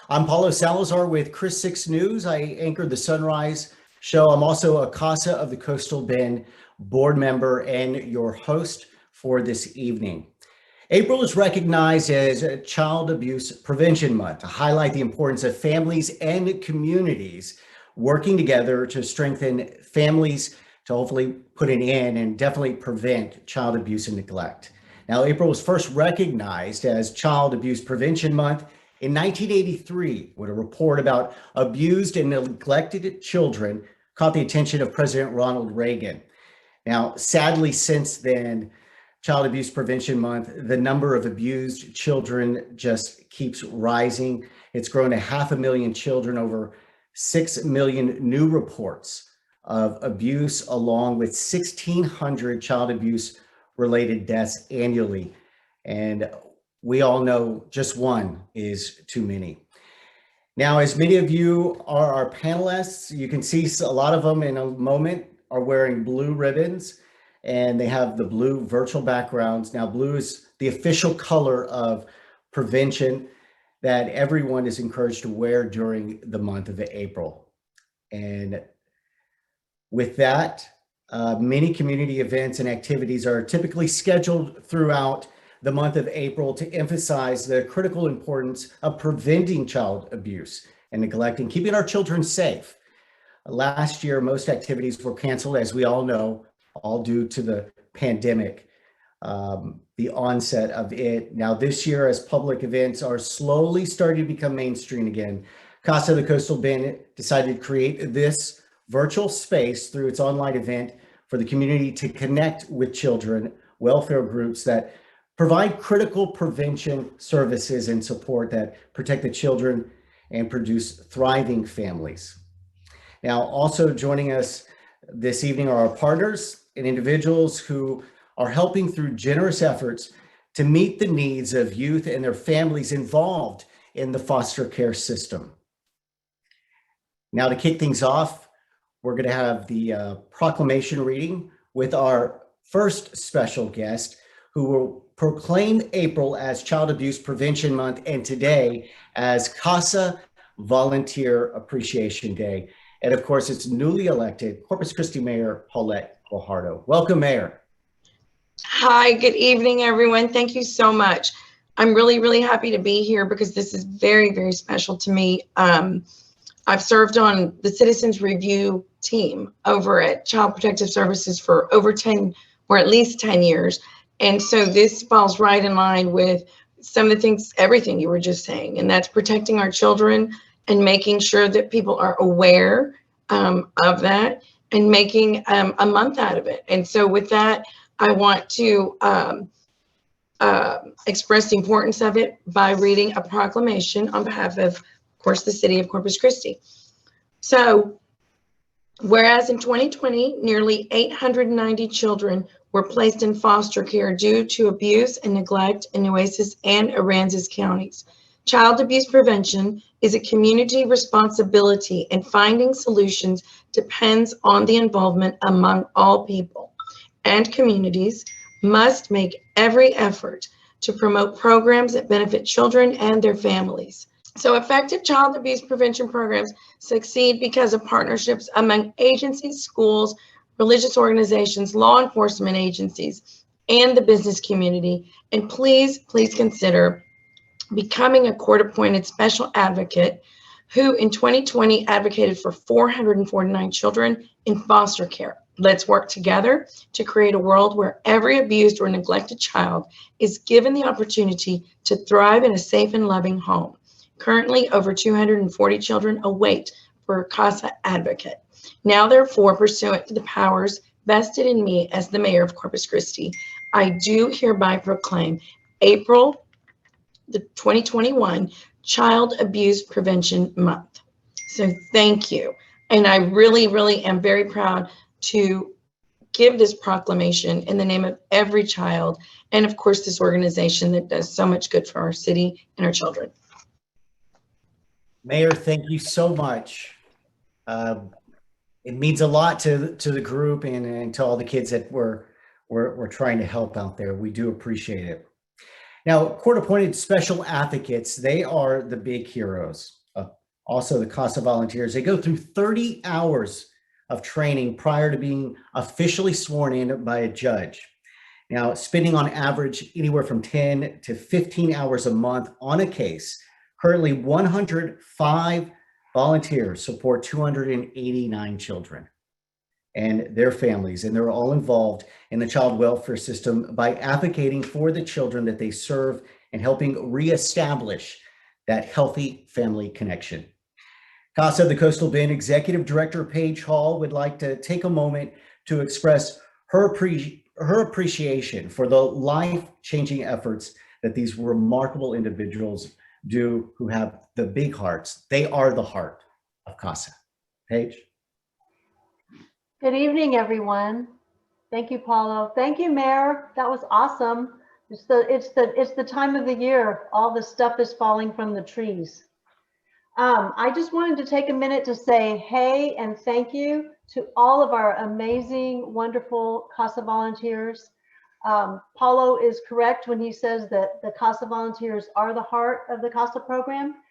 I'm Paulo Salazar with KRIS 6 News. I anchored the Sunrise show. I'm also a CASA of the Coastal Bend board member and your host for this evening. April is recognized as Child Abuse Prevention Month to highlight the importance of families and communities working together to strengthen families to hopefully put an end and definitely prevent child abuse and neglect. Now, April was first recognized as Child Abuse Prevention Month in 1983 when a report about abused and neglected children caught the attention of President Ronald Reagan. Now, sadly, since then, Child Abuse Prevention Month, the number of abused children just keeps rising. It's grown to 500,000 children, over 6 million new reports of abuse, along with 1,600 child abuse related deaths annually. And we all know just one is too many. Now, as many of you are our panelists, you can see a lot of them in a moment are wearing blue ribbons, and they have the blue virtual backgrounds. Now, blue is the official color of prevention that everyone is encouraged to wear during the month of April. And with that, many community events and activities are typically scheduled throughout the month of April to emphasize the critical importance of preventing child abuse and neglect and keeping our children safe. Last year, most activities were canceled, as we all know, all due to the pandemic, the onset of it. Now, this year, as public events are slowly starting to become mainstream again, CASA of the Coastal Bend decided to create this virtual space through its online event for the community to connect with children, welfare groups that provide critical prevention services and support that protect the children and produce thriving families. Now, also joining us this evening are our partners and individuals who are helping through generous efforts to meet the needs of youth and their families involved in the foster care system. Now, to kick things off, we're going to have the proclamation reading with our first special guest, who will proclaim April as Child Abuse Prevention Month and today as CASA Volunteer Appreciation Day. And of course, it's newly elected Corpus Christi Mayor Paulette Guajardo. Welcome, Mayor. Hi, good evening, everyone. Thank you so much. I'm really, really happy to be here because this is very, very special to me. I've served on the Citizens Review team over at Child Protective Services for over 10 or at least 10 years. And so this falls right in line with some of the things, everything you were just saying, and that's protecting our children and making sure that people are aware of that and making a month out of it. And so with that, I want to express the importance of it by reading a proclamation on behalf of course, the city of Corpus Christi. So, whereas in 2020, nearly 890 children were placed in foster care due to abuse and neglect in Nueces and Aransas counties. Child abuse prevention is a community responsibility, and finding solutions depends on the involvement among all people, and communities must make every effort to promote programs that benefit children and their families. So effective child abuse prevention programs succeed because of partnerships among agencies, schools, religious organizations, law enforcement agencies, and the business community. And please consider becoming a court-appointed special advocate who in 2020 advocated for 449 children in foster care. Let's work together to create a world where every abused or neglected child is given the opportunity to thrive in a safe and loving home. Currently, over 240 children await for a CASA advocate. Now, therefore, pursuant to the powers vested in me as the mayor of Corpus Christi, I do hereby proclaim April the 2021 Child Abuse Prevention Month. So thank you. And I really, really am very proud to give this proclamation in the name of every child and, of course, this organization that does so much good for our city and our children. Mayor, thank you so much. It means a lot to the group and to all the kids that we're trying to help out there. We do appreciate it. Now, court-appointed special advocates, they are the big heroes. Also, the CASA volunteers, they go through 30 hours of training prior to being officially sworn in by a judge. Now, spending on average anywhere from 10 to 15 hours a month on a case. Currently, 105 volunteers support 289 children and their families, and they're all involved in the child welfare system by advocating for the children that they serve and helping reestablish that healthy family connection. CASA of the Coastal Bend Executive Director Paige Hall would like to take a moment to express her appreciation for the life-changing efforts that these remarkable individuals do who have the big hearts. They are the heart of CASA. Paige? Good evening, everyone. Thank you, Paulo. Thank you, Mayor. That was awesome. It's the time of the year. All the stuff is falling from the trees. I just wanted to take a minute to say hey and thank you to all of our amazing, wonderful CASA volunteers. Paulo is correct when he says that the CASA volunteers are the heart of the CASA program.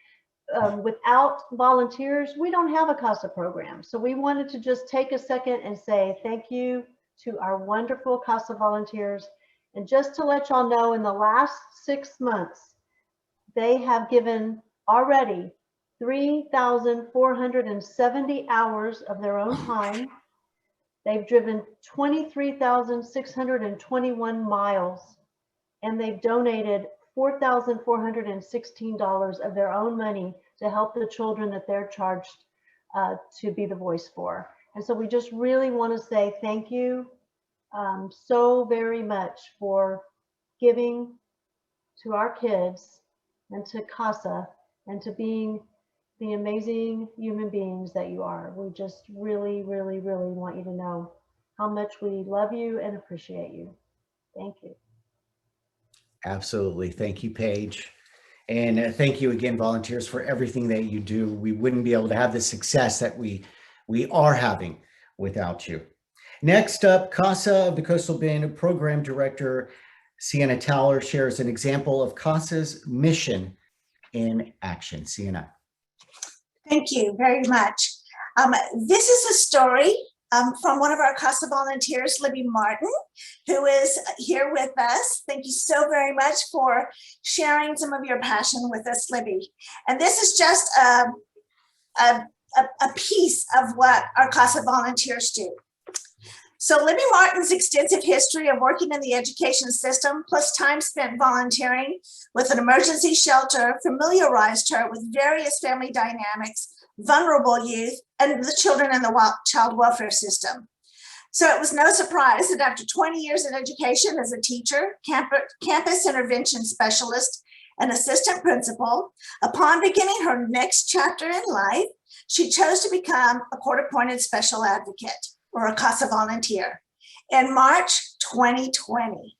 Without volunteers, we don't have a CASA program. So we wanted to just take a second and say thank you to our wonderful CASA volunteers. And just to let y'all know, in the last 6 months, they have given already 3,470 hours of their own time. They've driven 23,621 miles, and they've donated $4,416 of their own money to help the children that they're charged to be the voice for. And so we just really want to say thank you so very much for giving to our kids and to CASA and to being the amazing human beings that you are. We just really, really, really want you to know how much we love you and appreciate you. Thank you. Absolutely. Thank you, Paige. And thank you again, volunteers, for everything that you do. We wouldn't be able to have the success that we are having without you. Next up, CASA of the Coastal Bend Program Director Sienna Towler shares an example of CASA's mission in action. Sienna. Thank you very much. This is a story from one of our CASA volunteers, Libby Martin, who is here with us. Thank you so very much for sharing some of your passion with us, Libby. And this is just a piece of what our CASA volunteers do. So Libby Martin's extensive history of working in the education system, plus time spent volunteering with an emergency shelter, familiarized her with various family dynamics, vulnerable youth, and the children in the child welfare system. So it was no surprise that after 20 years in education as a teacher, campus intervention specialist, and assistant principal, upon beginning her next chapter in life, she chose to become a court-appointed special advocate, or a CASA volunteer, in March 2020.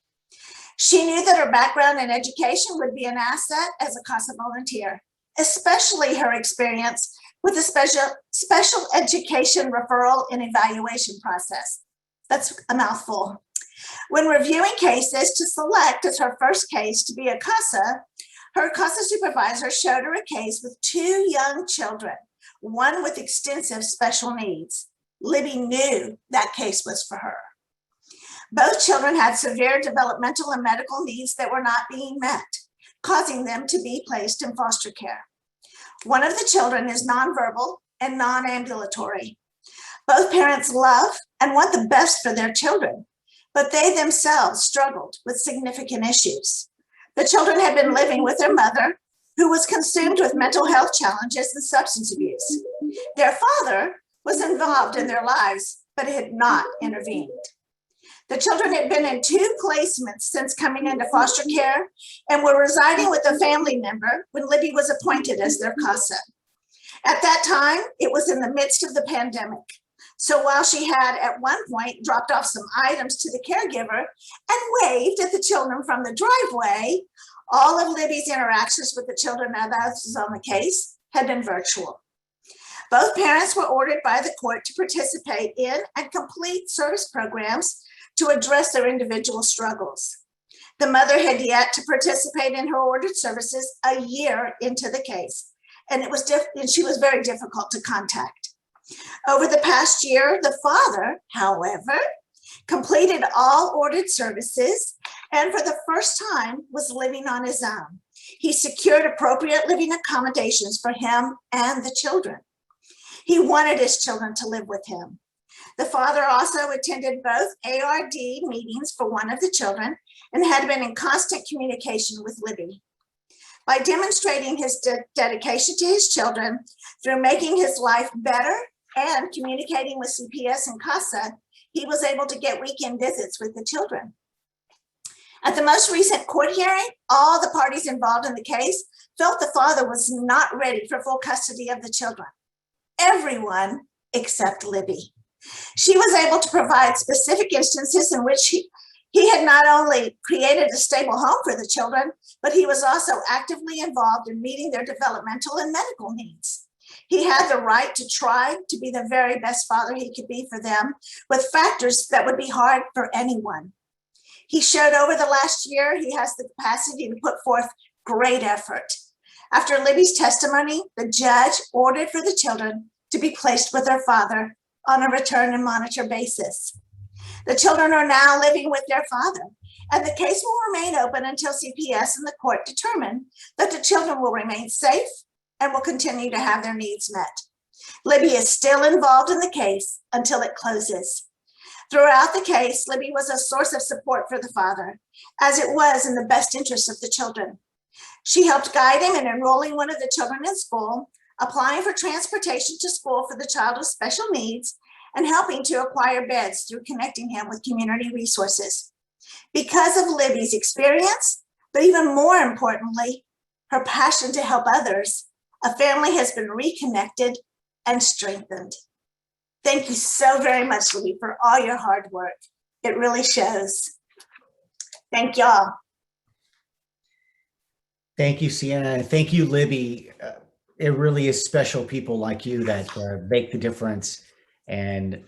She knew that her background in education would be an asset as a CASA volunteer, especially her experience with the special education referral and evaluation process. That's a mouthful. When reviewing cases to select as her first case to be a CASA, her CASA supervisor showed her a case with 2 young children, one with extensive special needs. Libby knew that case was for her. Both children had severe developmental and medical needs that were not being met, causing them to be placed in foster care. One of the children is nonverbal and non-ambulatory. Both parents love and want the best for their children, but they themselves struggled with significant issues. The children had been living with their mother, who was consumed with mental health challenges and substance abuse. Their father was involved in their lives, but had not intervened. The children had been in 2 placements since coming into foster care and were residing with a family member when Libby was appointed as their CASA. At that time, it was in the midst of the pandemic. So while she had at one point dropped off some items to the caregiver and waved at the children from the driveway, all of Libby's interactions with the children and others on the case had been virtual. Both parents were ordered by the court to participate in and complete service programs to address their individual struggles. The mother had yet to participate in her ordered services a year into the case, and she was very difficult to contact. Over the past year, the father, however, completed all ordered services and for the first time was living on his own. He secured appropriate living accommodations for him and the children. He wanted his children to live with him. The father also attended both ARD meetings for one of the children and had been in constant communication with Libby. By demonstrating his dedication to his children through making his life better and communicating with CPS and CASA, he was able to get weekend visits with the children. At the most recent court hearing, all the parties involved in the case felt the father was not ready for full custody of the children. Everyone except Libby. She was able to provide specific instances in which he had not only created a stable home for the children, but he was also actively involved in meeting their developmental and medical needs. He had the right to try to be the very best father he could be for them, with factors that would be hard for anyone. He showed over the last year he has the capacity to put forth great effort. After Libby's testimony, the judge ordered for the children to be placed with their father on a return and monitor basis. The children are now living with their father, and the case will remain open until CPS and the court determine that the children will remain safe and will continue to have their needs met. Libby is still involved in the case until it closes. Throughout the case, Libby was a source of support for the father, as it was in the best interest of the children. She helped guide him in enrolling one of the children in school, applying for transportation to school for the child with special needs, and helping to acquire beds through connecting him with community resources. Because of Libby's experience, but even more importantly, her passion to help others, a family has been reconnected and strengthened. Thank you so very much, Libby, for all your hard work. It really shows. Thank y'all. Thank you, Sienna, and thank you, Libby. It really is special people like you that make the difference and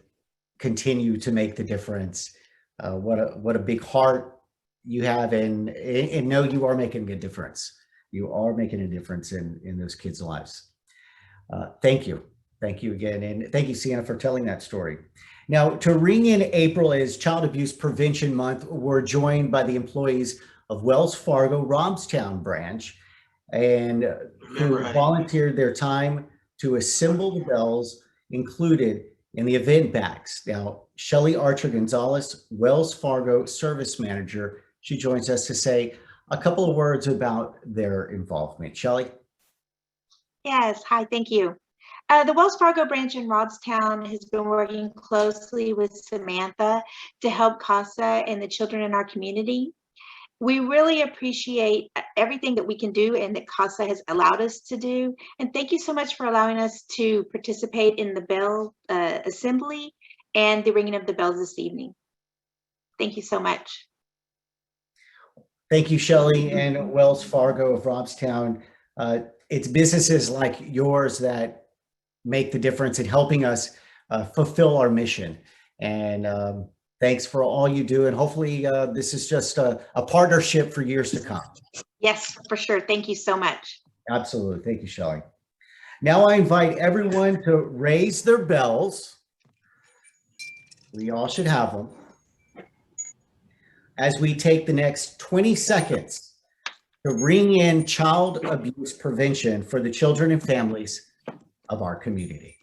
continue to make the difference. What a big heart you have, and know you are making a difference. You are making a difference in those kids' lives. Thank you. Thank you again. And thank you, Sienna, for telling that story. Now, to ring in April is Child Abuse Prevention Month, we're joined by the employees of Wells Fargo-Robstown Branch, and who volunteered their time to assemble the bells included in the event bags. Now, Shelly Archer Gonzalez, Wells Fargo Service Manager, she joins us to say a couple of words about their involvement. Shelly? Yes, hi, thank you. The Wells Fargo branch in Robstown has been working closely with Samantha to help CASA and the children in our community. We really appreciate everything that we can do and that CASA has allowed us to do. And thank you so much for allowing us to participate in the bell assembly and the ringing of the bells this evening. Thank you so much. Thank you, Shelly and Wells Fargo of Robstown. It's businesses like yours that make the difference in helping us fulfill our mission. And thanks for all you do. And hopefully this is just a partnership for years to come. Yes, for sure. Thank you so much. Absolutely. Thank you, Shelly. Now I invite everyone to raise their bells. We all should have them. As we take the next 20 seconds to ring in child abuse prevention for the children and families of our community.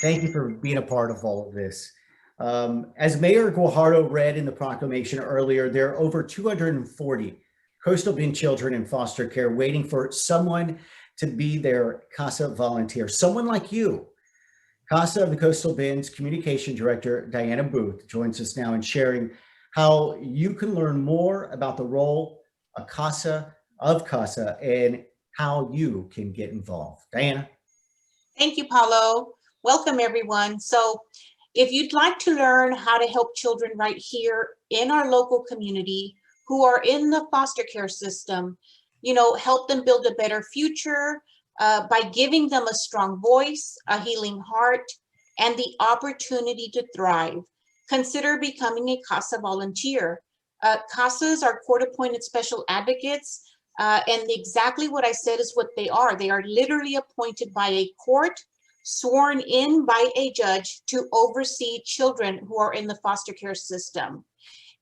Thank you for being a part of all of this. As Mayor Guajardo read in the proclamation earlier, there are over 240 Coastal Bend children in foster care waiting for someone to be their CASA volunteer, someone like you. CASA of the Coastal Bend's Communication Director, Diana Booth, joins us now in sharing how you can learn more about the role of CASA and how you can get involved. Diana. Thank you, Paulo. Welcome, everyone. So if you'd like to learn how to help children right here in our local community who are in the foster care system, help them build a better future by giving them a strong voice, a healing heart, and the opportunity to thrive. Consider becoming a CASA volunteer. CASAs are court-appointed special advocates, and exactly what I said is what they are. They are literally appointed by a court, sworn in by a judge to oversee children who are in the foster care system.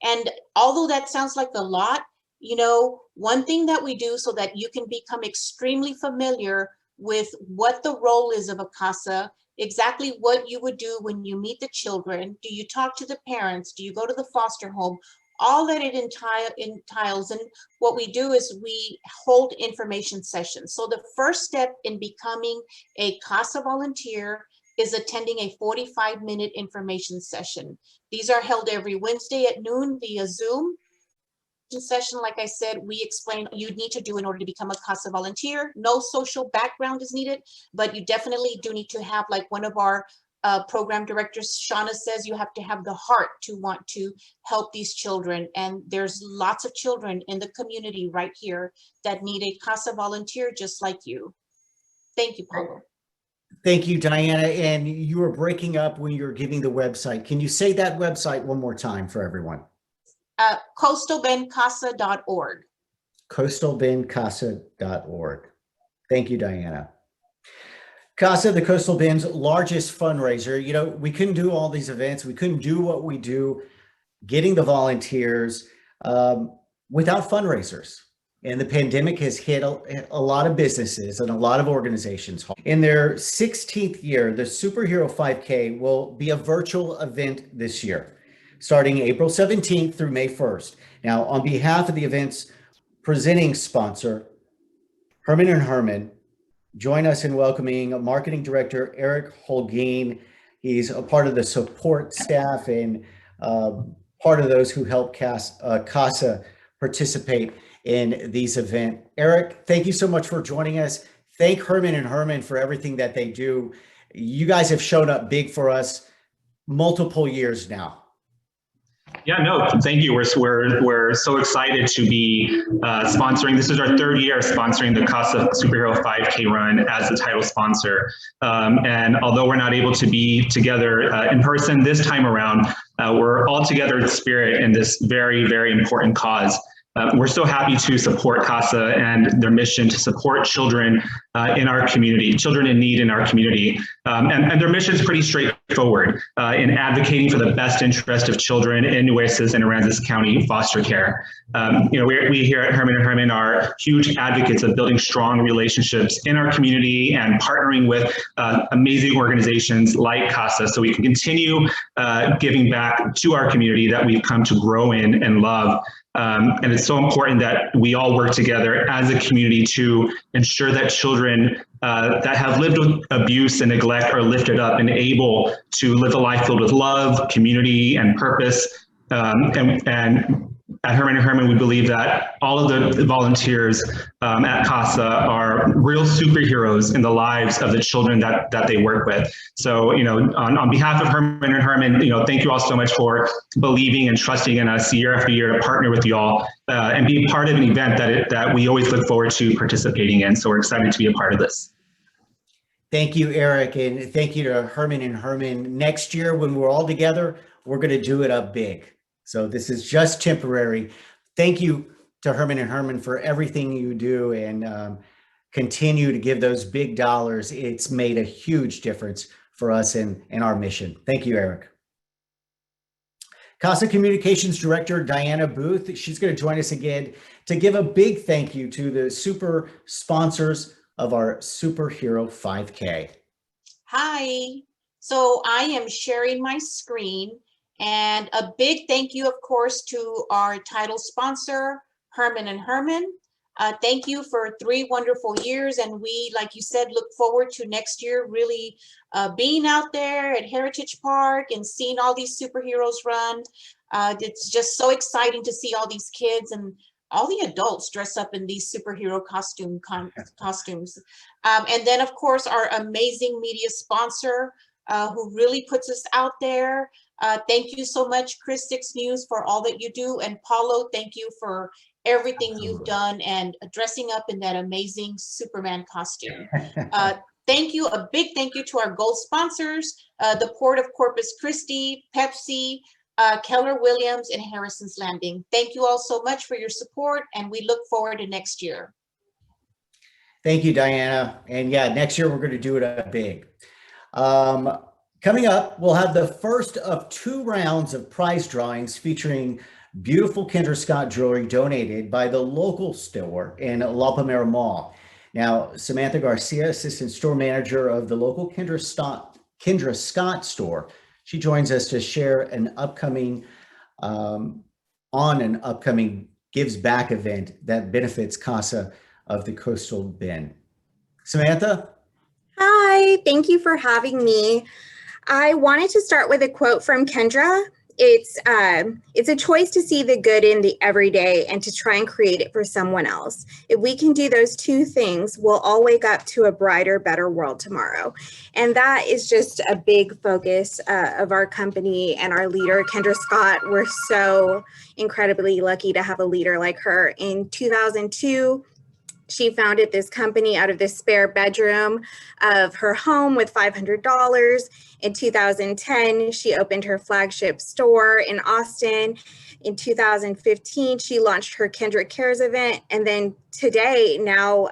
And although that sounds like a lot, one thing that we do so that you can become extremely familiar with what the role is of a CASA, exactly what you would do when you meet the children. Do you talk to the parents? Do you go to the foster home? All that it entails. And what we do is we hold information sessions. So the first step in becoming a CASA volunteer is attending a 45-minute information session. These are held every Wednesday at noon via Zoom. Session, like I said, we explain what you need to do in order to become a CASA volunteer. No social background is needed, but you definitely do need to have, like one of our program directors, Shauna, says, you have to have the heart to want to help these children. And there's lots of children in the community right here that need a CASA volunteer just like you. Thank you, Paulo. Thank you, Diana. And you were breaking up when you were giving the website. Can you say that website one more time for everyone? CoastalBendCasa.org. CoastalBendCasa.org. Thank you, Diana. CASA, the Coastal Bend's largest fundraiser. We couldn't do all these events. We couldn't do what we do, getting the volunteers without fundraisers. And the pandemic has hit a lot of businesses and a lot of organizations. In their 16th year, the Superhero 5K will be a virtual event this year, starting April 17th through May 1st. Now, on behalf of the event's presenting sponsor, Herrman Herrman, join us in welcoming Marketing Director Eric Holguin. He's a part of the support staff and part of those who help CASA participate in these events. Eric, thank you so much for joining us. Thank Herrman Herrman for everything that they do. You guys have shown up big for us multiple years now. Yeah, no, thank you. We're so excited to be sponsoring. This is our third year sponsoring the CASA Superhero 5K Run as the title sponsor. And although we're not able to be together in person this time around, we're all together in spirit in this very, very important cause. We're so happy to support CASA and their mission to support children in our community, children in need in our community. And their mission is pretty straightforward in advocating for the best interest of children in Nueces and Aransas County foster care. We here at Herrman Herrman are huge advocates of building strong relationships in our community and partnering with amazing organizations like CASA so we can continue giving back to our community that we've come to grow in and love. And it's so important that we all work together as a community to ensure that children that have lived with abuse and neglect are lifted up and able to live a life filled with love, community, and purpose. And at Herrman Herrman, we believe that all of the volunteers at CASA are real superheroes in the lives of the children that they work with. So, on behalf of Herrman Herrman, thank you all so much for believing and trusting in us year after year to partner with you all and be part of an event that we always look forward to participating in. So we're excited to be a part of this. Thank you, Eric, and thank you to Herrman Herrman. Next year, when we're all together, we're going to do it up big. So this is just temporary. Thank you to Herrman Herrman for everything you do and continue to give those big dollars. It's made a huge difference for us in our mission. Thank you, Eric. CASA Communications Director Diana Booth, she's going to join us again to give a big thank you to the super sponsors of our Superhero 5K. Hi. So I am sharing my screen. And a big thank you, of course, to our title sponsor, Herrman Herrman. Thank you for 3 wonderful years. And we, like you said, look forward to next year really being out there at Heritage Park and seeing all these superheroes run. It's just so exciting to see all these kids and all the adults dress up in these superhero costumes. And then, of course, our amazing media sponsor who really puts us out there. Thank you so much, KRIS 6 News, for all that you do. And Paulo, thank you for everything you've done and dressing up in that amazing Superman costume. Thank you. A big thank you to our gold sponsors, the Port of Corpus Christi, Pepsi, Keller Williams, and Harrison's Landing. Thank you all so much for your support, and we look forward to next year. Thank you, Diana. And yeah, next year we're going to do it big. Coming up, we'll have the first of 2 rounds of prize drawings featuring beautiful Kendra Scott jewelry donated by the local store in La Palmera Mall. Now, Samantha Garcia, assistant store manager of the local Kendra Scott store, she joins us to share an upcoming Gives Back event that benefits CASA of the Coastal Bend. Samantha? Hi, thank you for having me. I wanted to start with a quote from Kendra. It's a choice to see the good in the everyday and to try and create it for someone else. If we can do those 2 things, we'll all wake up to a brighter, better world tomorrow. And that is just a big focus of our company and our leader, Kendra Scott. We're so incredibly lucky to have a leader like her. In 2002, she founded this company out of the spare bedroom of her home with $500. In 2010, she opened her flagship store in Austin. In 2015, she launched her Kendra Cares event. And then today, now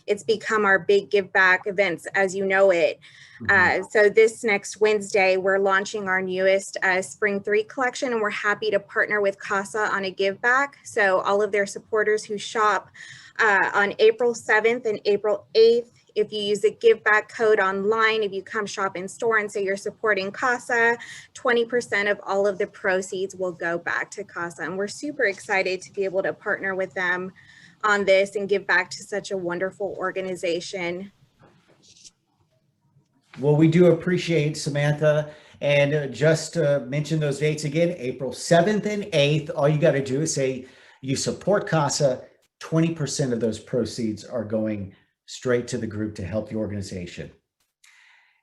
it's become our big give back events as you know it. So this next Wednesday, we're launching our newest Spring 3 collection, and we're happy to partner with CASA on a give back. So all of their supporters who shop on April 7th and April 8th, if you use the give back code online, if you come shop in store and say you're supporting CASA, 20% of all of the proceeds will go back to CASA. And we're super excited to be able to partner with them on this and give back to such a wonderful organization. Well, we do appreciate, Samantha. And just to mention those dates again, April 7th and 8th, all you got to do is say you support CASA. 20% of those proceeds are going straight to the group to help the organization.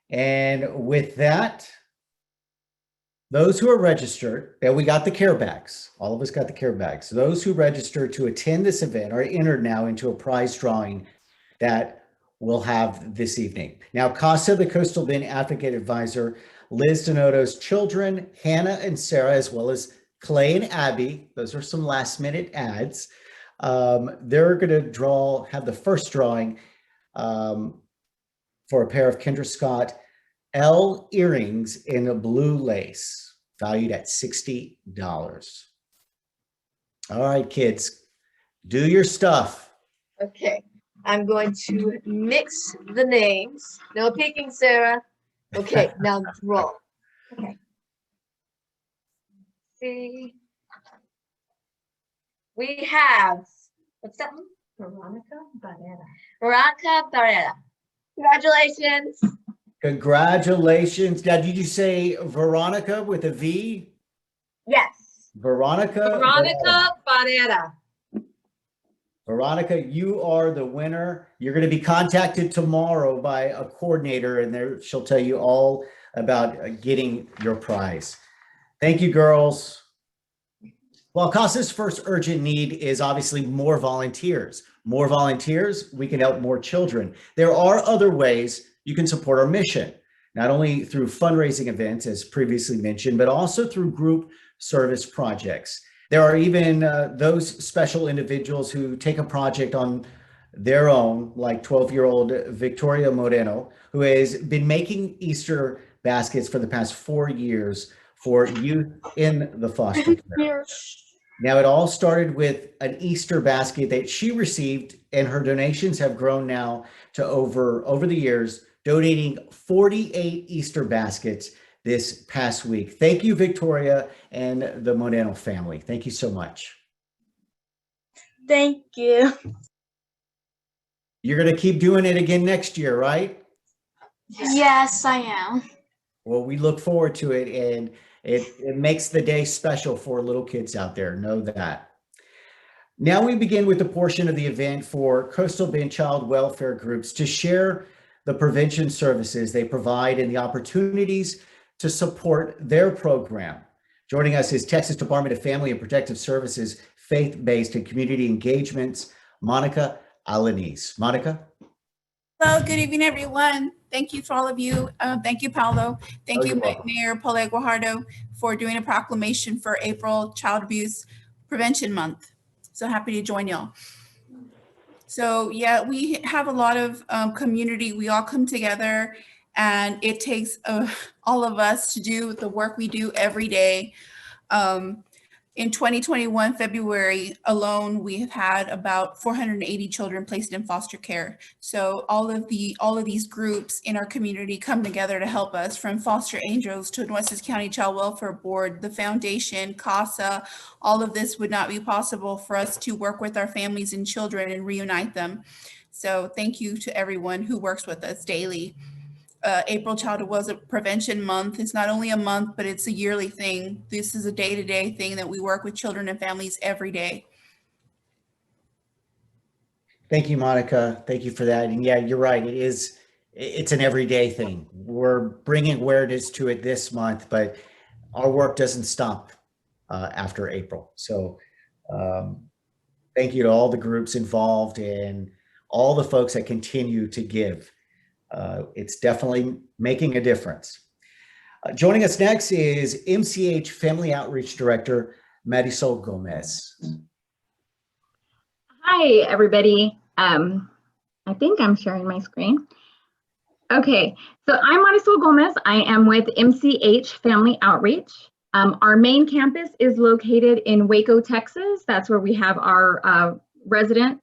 And with that, those who are registered, and we got the care bags, all of us got the care bags. Those who register to attend this event are entered now into a prize drawing that we'll have this evening. Now, CASA, the Coastal Bend Advocate Advisor, Liz Donato's children, Hannah and Sarah, as well as Clay and Abby, those are some last minute ads. They're going to have the first drawing for a pair of Kendra Scott L earrings in a blue lace, valued at $60. All right, kids, do your stuff. Okay, I'm going to mix the names. No peeking, Sarah. Okay, now draw. Okay. See. We have, what's that one? Veronica Barrera. Veronica Barrera. Congratulations. Congratulations. Now, did you say Veronica with a V? Yes. Veronica Barrera. Veronica, you are the winner. You're going to be contacted tomorrow by a coordinator, and she'll tell you all about getting your prize. Thank you, girls. Well, CASA's first urgent need is obviously more volunteers. More volunteers, we can help more children. There are other ways you can support our mission, not only through fundraising events, as previously mentioned, but also through group service projects. There are even those special individuals who take a project on their own, like 12-year-old Victoria Moreno, who has been making Easter baskets for the past 4 years for youth in the foster care. Now, it all started with an Easter basket that she received, and her donations have grown now to over the years, donating 48 Easter baskets this past week. Thank you, Victoria and the Moreno family. Thank you so much. Thank you. You're going to keep doing it again next year, right? Yes, I am. Well, we look forward to it, and it makes the day special for little kids out there. Know that. Now we begin with the portion of the event for Coastal Bend child welfare groups to share the prevention services they provide and the opportunities to support their program. Joining us is Texas Department of Family and Protective Services faith-based and community engagements, Monica Alanis. Monica? Hello, good evening, everyone. Thank you for all of you. Thank you, Paulo. Thank you, you're welcome. Mayor Paulette Guajardo, for doing a proclamation for April Child Abuse Prevention Month. So happy to join y'all. So yeah, we have a lot of community. We all come together, and it takes all of us to do the work we do every day. In 2021, February alone, we have had about 480 children placed in foster care. So all of these groups in our community come together to help us, from Foster Angels to Nueces County Child Welfare Board, the foundation, CASA. All of this would not be possible for us to work with our families and children and reunite them. So thank you to everyone who works with us daily. April Child Abuse Prevention Month is not only a month, but it's a yearly thing. This is a day-to-day thing that we work with children and families every day. Thank you, Monica. Thank you for that. And yeah, you're right. It's an everyday thing. We're bringing awareness to it this month, but our work doesn't stop after April. So thank you to all the groups involved and all the folks that continue to give. It's definitely making a difference. Joining us next is MCH Family Outreach Director, Marisol Gomez. Hi, everybody. I think I'm sharing my screen. Okay, so I'm Marisol Gomez. I am with MCH Family Outreach. Our main campus is located in Waco, Texas. That's where we have our resident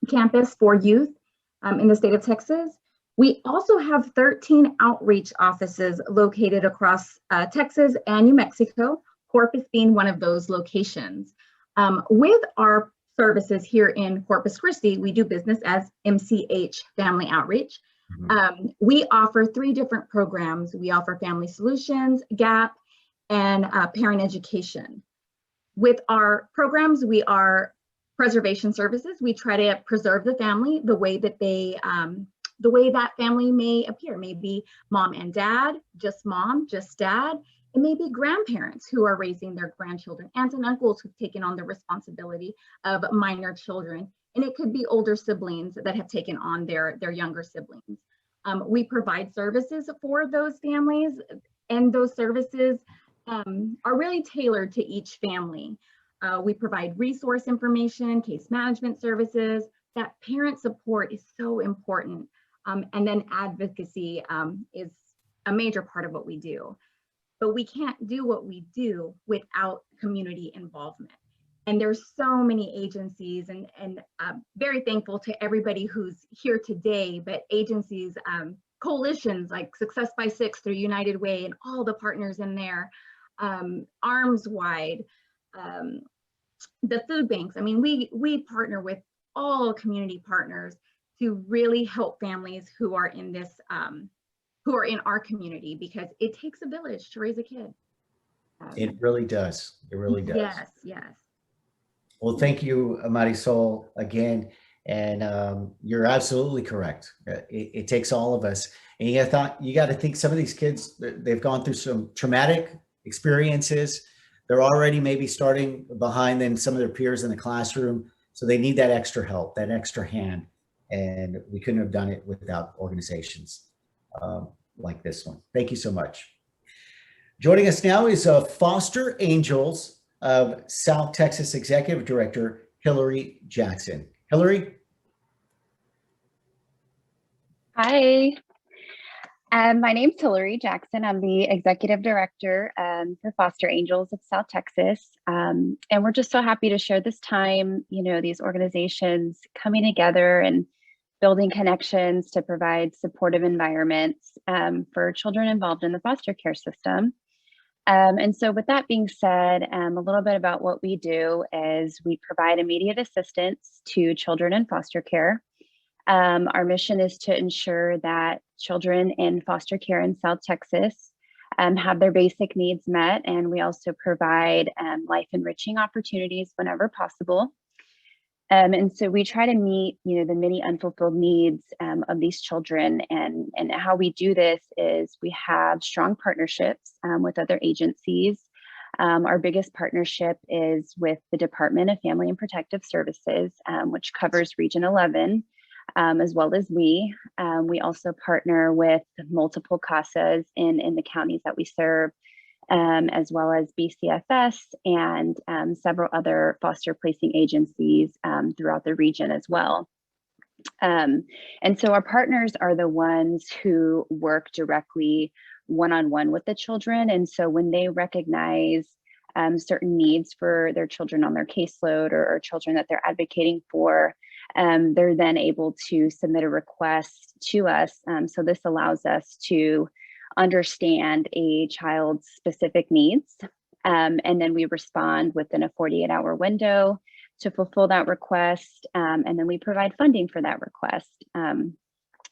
campus for youth in the state of Texas. We also have 13 outreach offices located across Texas and New Mexico, Corpus being one of those locations. With our services here in Corpus Christi, we do business as MCH Family Outreach. We offer 3 different programs. We offer Family Solutions, GAP, and Parent Education. With our programs, we are preservation services. We try to preserve the family the way that the way that family may appear. Maybe mom and dad, just mom, just dad. It may be grandparents who are raising their grandchildren, aunts and uncles who've taken on the responsibility of minor children. And it could be older siblings that have taken on their younger siblings. We provide services for those families, and those services are really tailored to each family. We provide resource information, case management services. That parent support is so important. And then advocacy is a major part of what we do. But we can't do what we do without community involvement. And there's so many agencies, and very thankful to everybody who's here today, but agencies, coalitions like Success by 6 through United Way and all the partners in there, Arms Wide, the food banks. I mean, we partner with all community partners to really help families who are in this, who are in our community, because it takes a village to raise a kid. It really does. It really does. Yes, yes. Well, thank you, Marisol, again. And you're absolutely correct. It takes all of us. And you got to think some of these kids, they've gone through some traumatic experiences. They're already maybe starting behind than some of their peers in the classroom. So they need that extra help, that extra hand. And we couldn't have done it without organizations like this one. Thank you so much. Joining us now is Foster Angels of South Texas Executive Director, Hillary Jackson. Hillary? Hi, my name's Hillary Jackson. I'm the Executive Director for Foster Angels of South Texas. And we're just so happy to share this time, these organizations coming together and building connections to provide supportive environments for children involved in the foster care system. And so with that being said, a little bit about what we do is we provide immediate assistance to children in foster care. Our mission is to ensure that children in foster care in South Texas have their basic needs met, and we also provide life enriching opportunities whenever possible. And so we try to meet, the many unfulfilled needs of these children. And how we do this is we have strong partnerships with other agencies Our biggest partnership is with the Department of Family and Protective Services, which covers Region 11, as well as we. We also partner with multiple CASAs in the counties that we serve, as well as BCFS and several other foster placing agencies throughout the region as well. And so our partners are the ones who work directly one-on-one with the children. And so when they recognize certain needs for their children on their caseload or children that they're advocating for, they're then able to submit a request to us. So this allows us to understand a child's specific needs. And then we respond within a 48-hour window to fulfill that request. And then we provide funding for that request.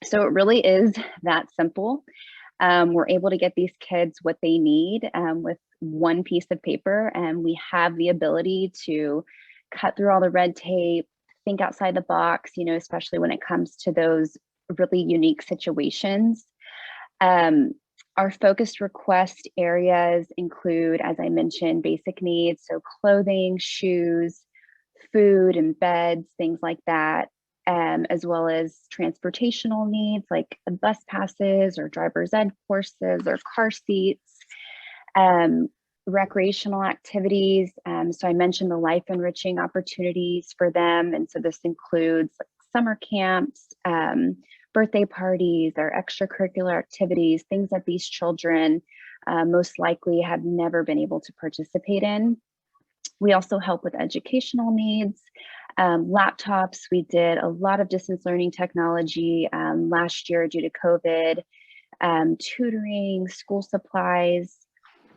So it really is that simple. We're able to get these kids what they need with one piece of paper, and we have the ability to cut through all the red tape, think outside the box, you know, especially when it comes to those really unique situations. Our focused request areas include, as I mentioned, basic needs, so clothing, shoes, food and beds, things like that, as well as transportational needs like bus passes or driver's ed courses or car seats, recreational activities. So I mentioned the life enriching opportunities for them. And so this includes like summer camps, birthday parties or extracurricular activities, things that these children most likely have never been able to participate in. We also help with educational needs, laptops. We did a lot of distance learning technology last year due to COVID, tutoring, school supplies,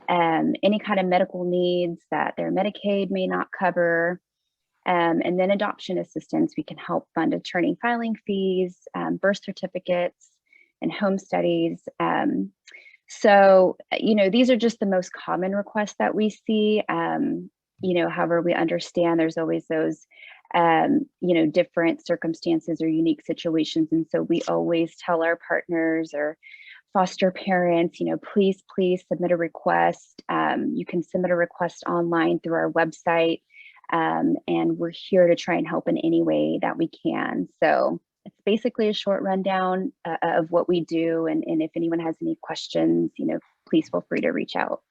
any kind of medical needs that their Medicaid may not cover. And then adoption assistance. We can help fund attorney filing fees, birth certificates, and home studies. So, you know, these are just the most common requests that we see. You know, however, we understand there's always those, you know, different circumstances or unique situations. And so we always tell our partners or foster parents, you know, please submit a request. You can submit a request online through our website. And we're here to try and help in any way that we can. So it's basically a short rundown of what we do. And if anyone has any questions, you know, please feel free to reach out.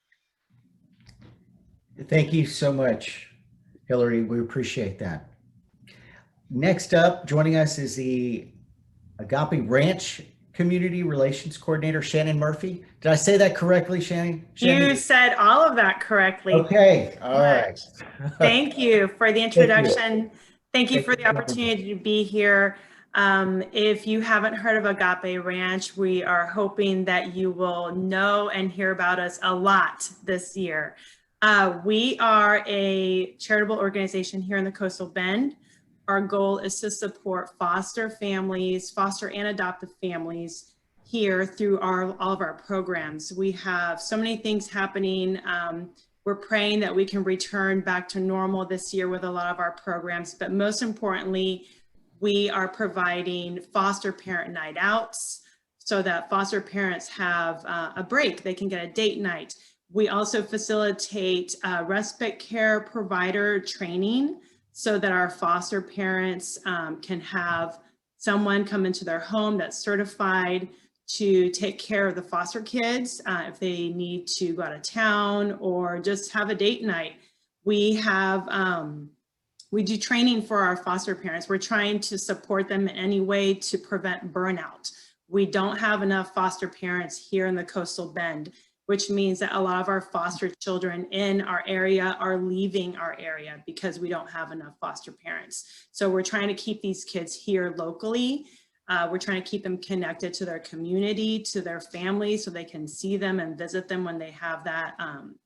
Thank you so much, Hillary. We appreciate that. Next up, joining us is the Agape Ranch Community Relations Coordinator, Shannon Murphy. Did I say that correctly, Shannon? You said all of that correctly. Okay, all right. Thank you for the introduction. Thank you for the opportunity to be here. If you haven't heard of Agape Ranch, we are hoping that you will know and hear about us a lot this year. We are a charitable organization here in the Coastal Bend. Our goal is to support foster families, foster and adoptive families here through all of our programs. We have so many things happening. We're praying that we can return back to normal this year with a lot of our programs, but most importantly, we are providing foster parent night outs so that foster parents have a break. They can get a date night. We also facilitate respite care provider training so that our foster parents can have someone come into their home that's certified to take care of the foster kids if they need to go out of town or just have a date night. We have, we do training for our foster parents. We're trying to support them in any way to prevent burnout. We don't have enough foster parents here in the Coastal Bend, which means that a lot of our foster children in our area are leaving our area because we don't have enough foster parents. So we're trying to keep these kids here locally. We're trying to keep them connected to their community, to their family, so they can see them and visit them when they have that,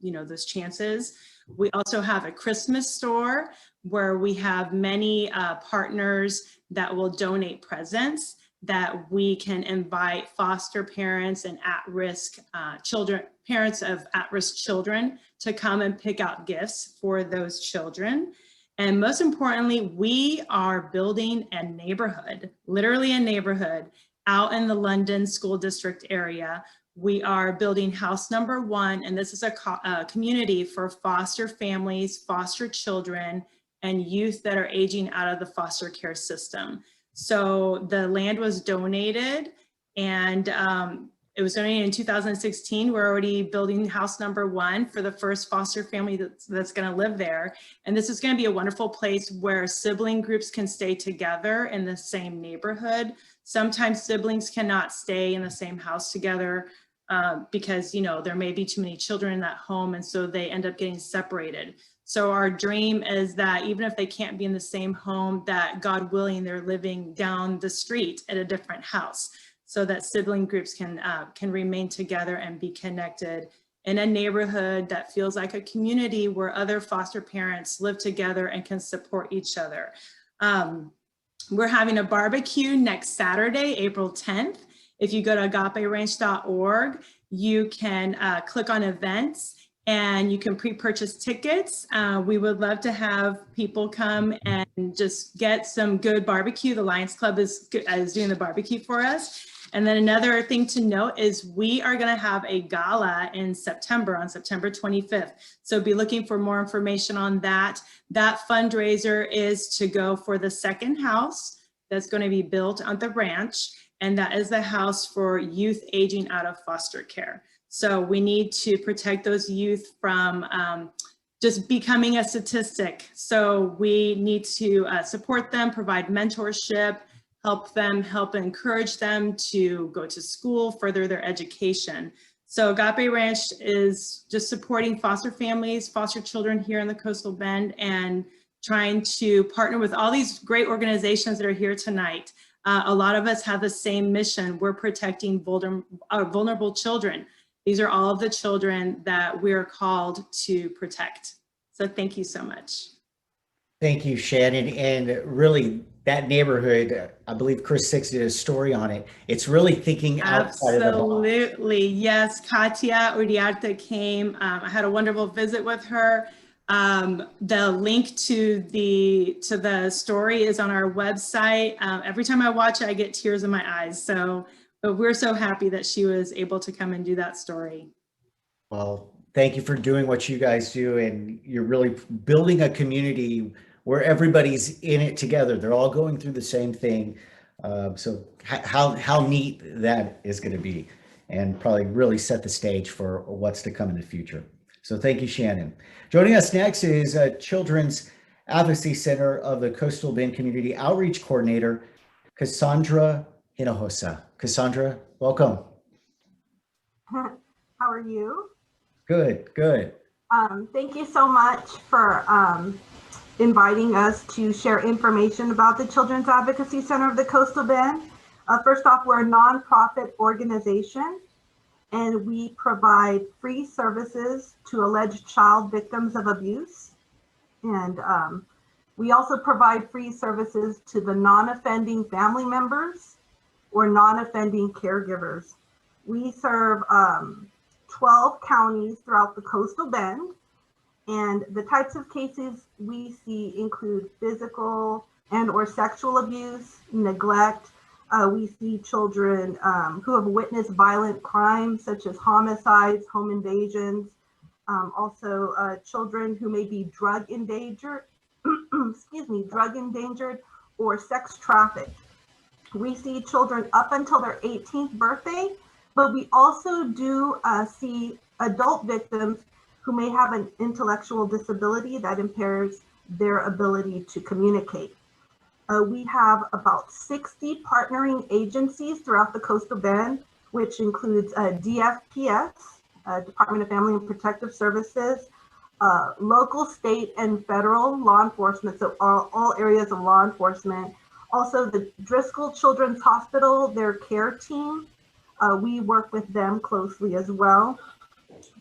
you know, those chances. We also have a Christmas store where we have many partners that will donate presents that we can invite foster parents and at-risk children, parents of at-risk children to come and pick out gifts for those children. And most importantly, we are building a neighborhood, literally a neighborhood out in the London School District area we are building house number 1, and this is a community for foster families, foster children, and youth that are aging out of the foster care system. So the land was donated, and it was donated in 2016. We're already building house number 1 for the first foster family that's going to live there. And this is going to be a wonderful place where sibling groups can stay together in the same neighborhood. Sometimes siblings cannot stay in the same house together because, you know, there may be too many children in that home, and so they end up getting separated. So our dream is that even if they can't be in the same home, that God willing, they're living down the street at a different house, so that sibling groups can remain together and be connected in a neighborhood that feels like a community where other foster parents live together and can support each other. We're having a barbecue next Saturday, April 10th. If you go to agaperanch.org, you can click on events and you can pre-purchase tickets. We would love to have people come and just get some good barbecue. The Lions Club is doing the barbecue for us. And then another thing to note is we are going to have a gala in September, on September 25th. So be looking for more information on that. That fundraiser is to go for the second house that's going to be built on the ranch. And that is the house for youth aging out of foster care. So we need to protect those youth from just becoming a statistic. So we need to support them, provide mentorship, help encourage them to go to school, further their education. So Agape Ranch is just supporting foster families, foster children here in the Coastal Bend, and trying to partner with all these great organizations that are here tonight. A lot of us have the same mission. We're protecting vulnerable children. These are all of the children that we're called to protect. So thank you so much. Thank you, Shannon. And really, that neighborhood, I believe Chris Six did a story on it. It's really thinking outside of the box. Absolutely, yes. Katia Uriarte came. I had a wonderful visit with her. The link to the story is on our website. Every time I watch it, I get tears in my eyes. But we're so happy that she was able to come and do that story. Well, thank you for doing what you guys do, and you're really building a community where everybody's in it together. They're all going through the same thing. So how neat that is going to be, and probably really set the stage for what's to come in the future. So thank you, Shannon. Joining us next is Children's Advocacy Center of the Coastal Bend Community Outreach Coordinator, Cassandra Hinojosa. Cassandra, welcome. How are you? Good, good. Thank you so much for inviting us to share information about the Children's Advocacy Center of the Coastal Bend. First off, we're a nonprofit organization, and we provide free services to alleged child victims of abuse. And we also provide free services to the non-offending family members or non-offending caregivers. We serve 12 counties throughout the Coastal Bend, and the types of cases we see include physical and or sexual abuse, neglect. We see children who have witnessed violent crimes such as homicides, home invasions, also children who may be drug endangered, drug endangered or sex trafficked. We see children up until their 18th birthday, but we also do see adult victims who may have an intellectual disability that impairs their ability to communicate. We have about 60 partnering agencies throughout the Coastal Bend, which includes DFPS, Department of Family and Protective Services, local, state, and federal law enforcement, so all areas of law enforcement. Also the Driscoll Children's Hospital, their care team, we work with them closely as well.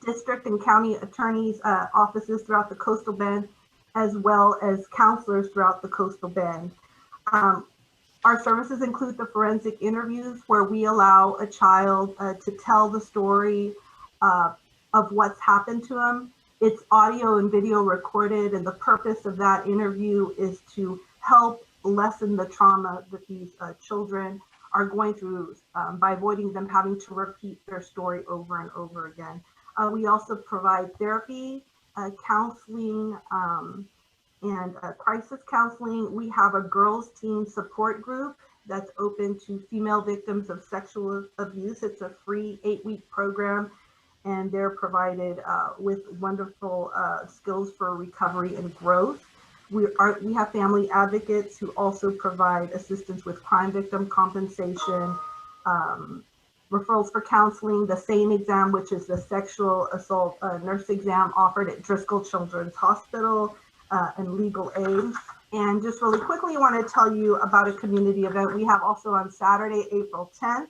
District and county attorneys' offices throughout the Coastal Bend, as well as counselors throughout the Coastal Bend. Our services include the forensic interviews, where we allow a child to tell the story of what's happened to them. It's audio and video recorded, and the purpose of that interview is to help lessen the trauma that these children are going through by avoiding them having to repeat their story over and over again. We also provide therapy, counseling, and crisis counseling. We have a girls teen support group that's open to female victims of sexual abuse. It's a free 8-week program, and they're provided with wonderful skills for recovery and growth. We have family advocates who also provide assistance with crime victim compensation, referrals for counseling, the SANE exam, which is the sexual assault nurse exam offered at Driscoll Children's Hospital, and legal aid. And just really quickly, I want to tell you about a community event we have also on Saturday, April 10th.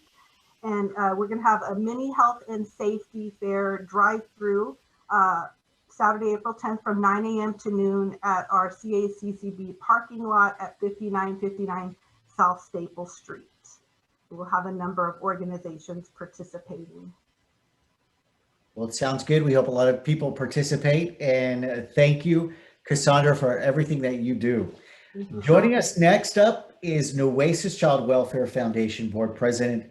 And we're going to have a mini health and safety fair drive-through Saturday, April 10th from 9 a.m. to noon at our CACCB parking lot at 5959 South Staple Street. We'll have a number of organizations participating. Well, it sounds good. We hope a lot of people participate, and thank you, Cassandra, for everything that you do. Joining us next up is Nueces Child Welfare Foundation Board President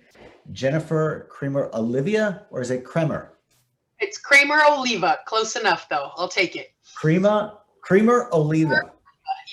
Jennifer Kramer Olivia, or is it Kremer? It's Kramer Oliva. Close enough, though. I'll take it. Kramer Oliva.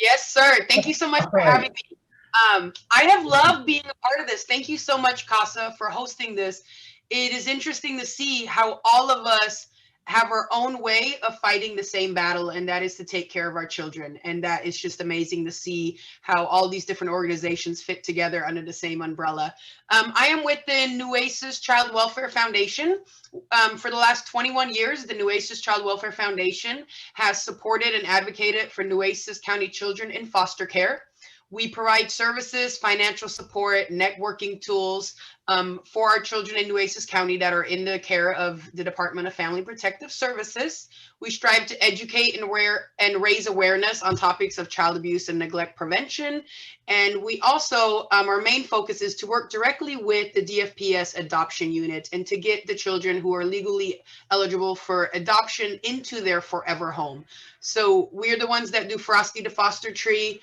Yes, sir. Thank you so much for having me. I have loved being a part of this. Thank you so much, CASA, for hosting this. It is interesting to see how all of us have our own way of fighting the same battle, and that is to take care of our children. And that is just amazing to see how all these different organizations fit together under the same umbrella. I am with the Nueces Child Welfare Foundation. For the last 21 years, the Nueces Child Welfare Foundation has supported and advocated for Nueces County children in foster care. We provide services, financial support, networking tools for our children in Nueces County that are in the care of the Department of Family Protective Services. We strive to educate and raise awareness on topics of child abuse and neglect prevention. And we also, our main focus is to work directly with the DFPS adoption unit and to get the children who are legally eligible for adoption into their forever home. So we're the ones that do Frosty the Foster Tree.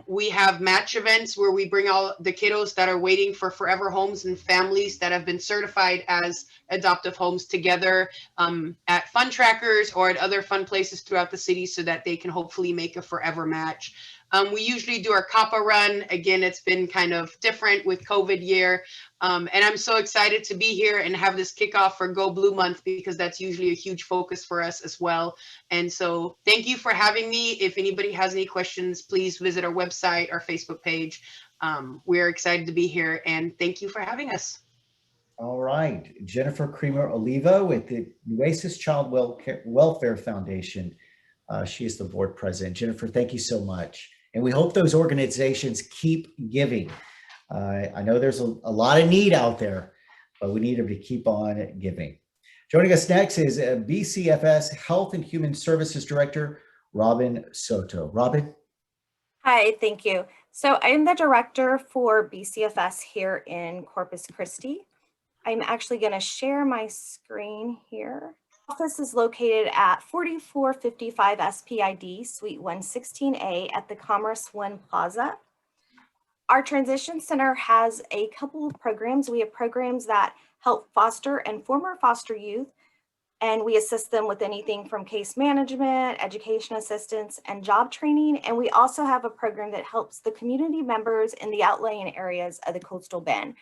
We have match events where we bring all the kiddos that are waiting for forever homes and families that have been certified as adoptive homes together at fun trackers or at other fun places throughout the city so that they can hopefully make a forever match. We usually do our CAPA run. Again, it's been kind of different with COVID year. And I'm so excited to be here and have this kickoff for Go Blue Month, because that's usually a huge focus for us as well. And so thank you for having me. If anybody has any questions, please visit our website, our Facebook page. We're excited to be here, and thank you for having us. All right. Jennifer Kramer Oliva with the Nueces Child Welfare Foundation. She is the board president. Jennifer, thank you so much. And we hope those organizations keep giving. I know there's a lot of need out there, but we need them to keep on giving. Joining us next is BCFS Health and Human Services Director, Robin Soto. Robin? Hi, thank you. So I'm the director for BCFS here in Corpus Christi. I'm actually going to share my screen here. Office is located at 4455 SPID, Suite 116A at the Commerce One Plaza. Our transition center has a couple of programs. We have programs that help foster and former foster youth, and we assist them with anything from case management, education assistance, and job training. And we also have a program that helps the community members in the outlying areas of the Coastal Bend.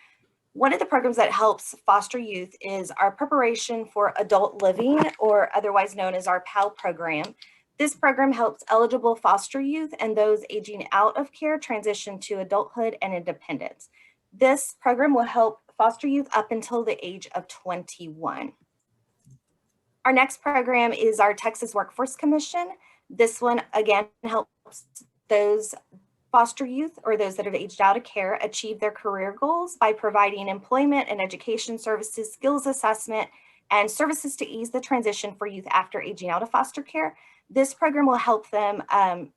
One of the programs that helps foster youth is our preparation for adult living, or otherwise known as our PAL program. This program helps eligible foster youth and those aging out of care transition to adulthood and independence. This program will help foster youth up until the age of 21. Our next program is our Texas Workforce Commission. This one, again, helps those foster youth or those that have aged out of care achieve their career goals by providing employment and education services, skills assessment, and services to ease the transition for youth after aging out of foster care. This program will help them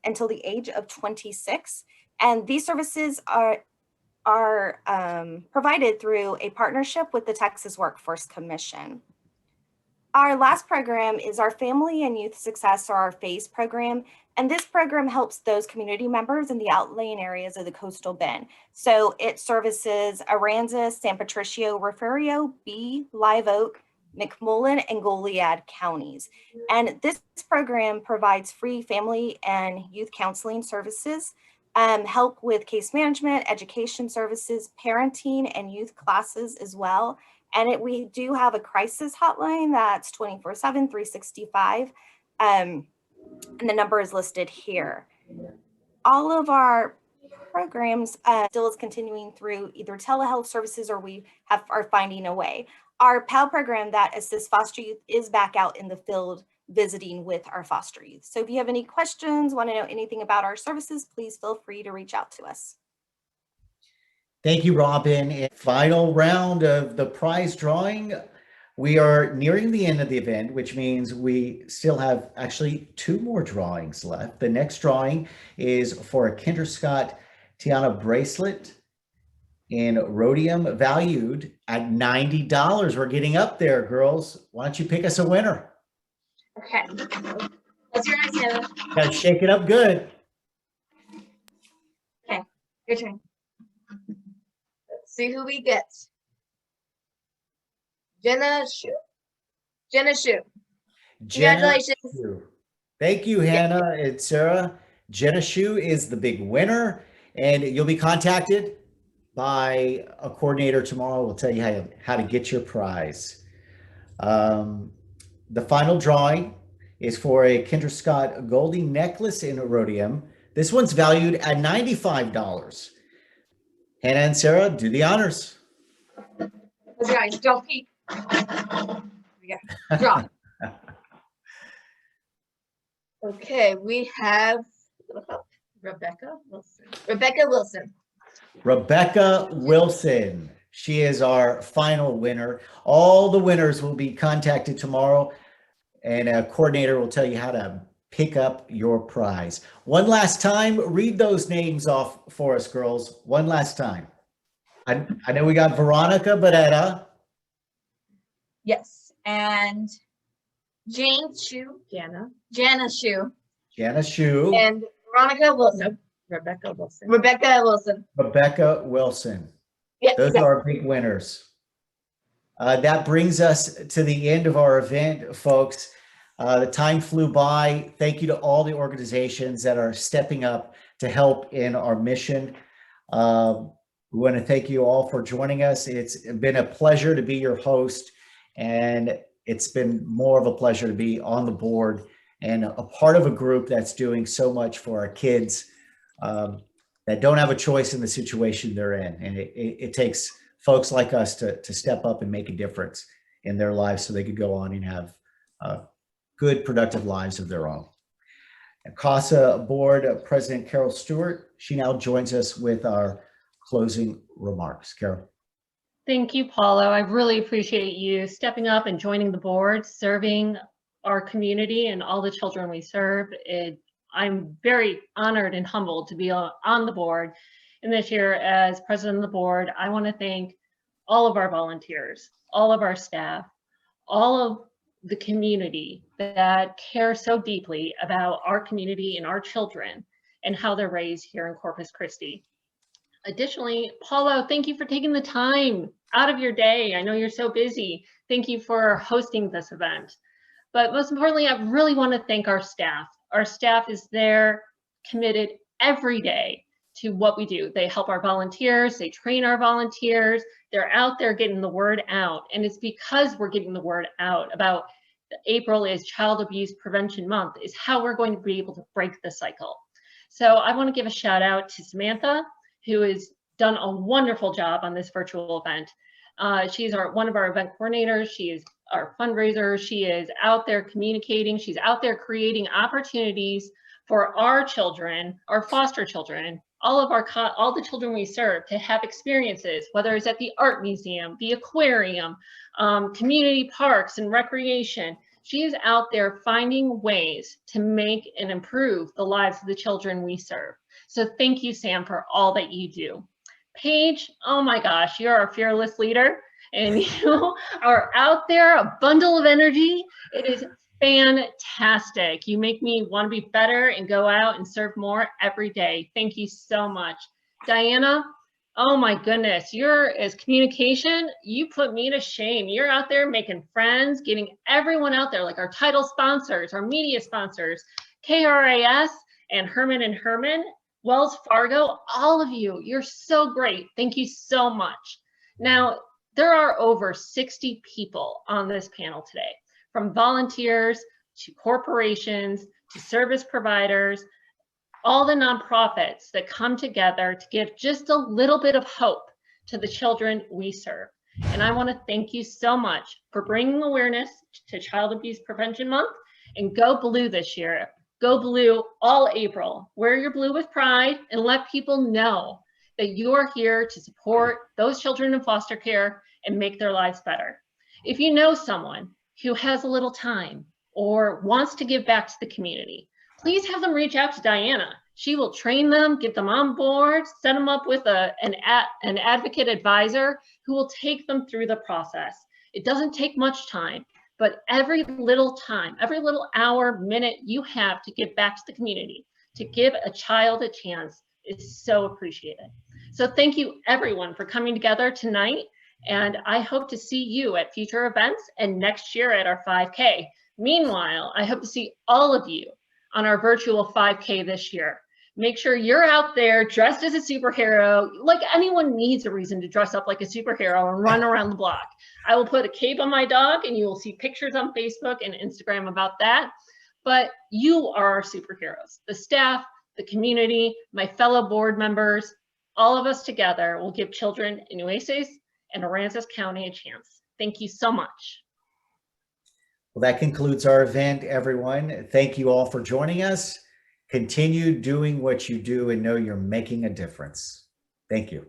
until the age of 26. And these services are provided through a partnership with the Texas Workforce Commission. Our last program is our Family and Youth Success, or our FACE program. And this program helps those community members in the outlying areas of the coastal bend. So it services Aransas, San Patricio, Refugio, B, Live Oak, McMullen, and Goliad counties. And this program provides free family and youth counseling services, help with case management, education services, parenting, and youth classes as well. And we do have a crisis hotline that's 24/7, 365. And the number is listed here. All of our programs still is continuing through either telehealth services or we are finding a way. Our PAL program that assists foster youth is back out in the field visiting with our foster youth. So if you have any questions, want to know anything about our services, please feel free to reach out to us. Thank you, Robin. And final round of the prize drawing. We are nearing the end of the event, which means we still have actually 2 more drawings left. The next drawing is for a Kendra Scott Tiana bracelet in rhodium, valued at $90. We're getting up there, girls. Why don't you pick us a winner? Okay. Close your eyes, Hannah. Gotta shake it up good. Okay, your turn. Let's see who we get. Jenna Shu. Jenna Shu. Congratulations. Thank you, Hannah and Sarah. Jenna Shu is the big winner, and you'll be contacted by a coordinator tomorrow. We'll tell you how to get your prize. The final drawing is for a Kendra Scott Goldie necklace in rhodium. This one's valued at $95. Hannah and Sarah, do the honors. Guys, don't peek. Yeah, drop. Okay, we have Rebecca Wilson. Rebecca Wilson. Rebecca Wilson. She is our final winner. All the winners will be contacted tomorrow, and a coordinator will tell you how to pick up your prize. One last time, read those names off for us, girls. One last time. I know we got Veronica Barrera. Yes, and Jane Shu. Jana Shu. Jana Shu. And Veronica Wilson. Rebecca Wilson. Rebecca Wilson. Rebecca Wilson. Yes, Those are our big winners. That brings us to the end of our event, folks. The time flew by. Thank you to all the organizations that are stepping up to help in our mission. We want to thank you all for joining us. It's been a pleasure to be your host, and it's been more of a pleasure to be on the board and a part of a group that's doing so much for our kids that don't have a choice in the situation they're in. And it takes folks like us to step up and make a difference in their lives so they could go on and have good, productive lives of their own. CASA Board President Carol Stewart, she now joins us with our closing remarks. Carol. Thank you, Paulo. I really appreciate you stepping up and joining the board, serving our community and all the children we serve. I'm very honored and humbled to be on the board. And this year, as president of the board, I want to thank all of our volunteers, all of our staff, all of the community that care so deeply about our community and our children and how they're raised here in Corpus Christi. Additionally, Paulo, thank you for taking the time out of your day. I know you're so busy. Thank you for hosting this event. But most importantly, I really want to thank our staff. Our staff is there, committed every day to what we do. They help our volunteers, they train our volunteers, they're out there getting the word out. And it's because we're getting the word out about April is Child Abuse Prevention Month, is how we're going to be able to break the cycle. So I want to give a shout out to Samantha, who has done a wonderful job on this virtual event. She's one of our event coordinators. She is our fundraiser. She is out there communicating. She's out there creating opportunities for our children, our foster children, all the children we serve to have experiences, whether it's at the art museum, the aquarium, community parks and recreation. She is out there finding ways to make and improve the lives of the children we serve. So thank you, Sam, for all that you do. Paige, oh my gosh, you're our fearless leader. and you are out there, a bundle of energy. It is fantastic. You make me want to be better and go out and serve more every day. Thank you so much. Diana, oh my goodness, as communication, you put me to shame. You're out there making friends, getting everyone out there, like our title sponsors, our media sponsors, KRIS and Herrman and Herrman, Wells Fargo, all of you, you're so great. Thank you so much. Now, there are over 60 people on this panel today, from volunteers to corporations to service providers, all the nonprofits that come together to give just a little bit of hope to the children we serve. And I want to thank you so much for bringing awareness to Child Abuse Prevention Month, and go blue this year. Go blue all April. Wear your blue with pride and let people know that you are here to support those children in foster care and make their lives better. If you know someone who has a little time or wants to give back to the community, please have them reach out to Diana. She will train them, get them on board, set them up with an advocate advisor who will take them through the process. It doesn't take much time, but every little time, every little hour, minute you have to give back to the community, to give a child a chance, is so appreciated. So thank you everyone for coming together tonight, and I hope to see you at future events and next year at our 5K. Meanwhile, I hope to see all of you on our virtual 5K this year. Make sure you're out there dressed as a superhero. Like, anyone needs a reason to dress up like a superhero and run around the block. I will put a cape on my dog and you will see pictures on Facebook and Instagram about that. But you are our superheroes. The staff, the community, my fellow board members, all of us together will give children in Nueces and Aransas County a chance. Thank you so much. Well, that concludes our event, everyone. Thank you all for joining us. Continue doing what you do and know you're making a difference. Thank you.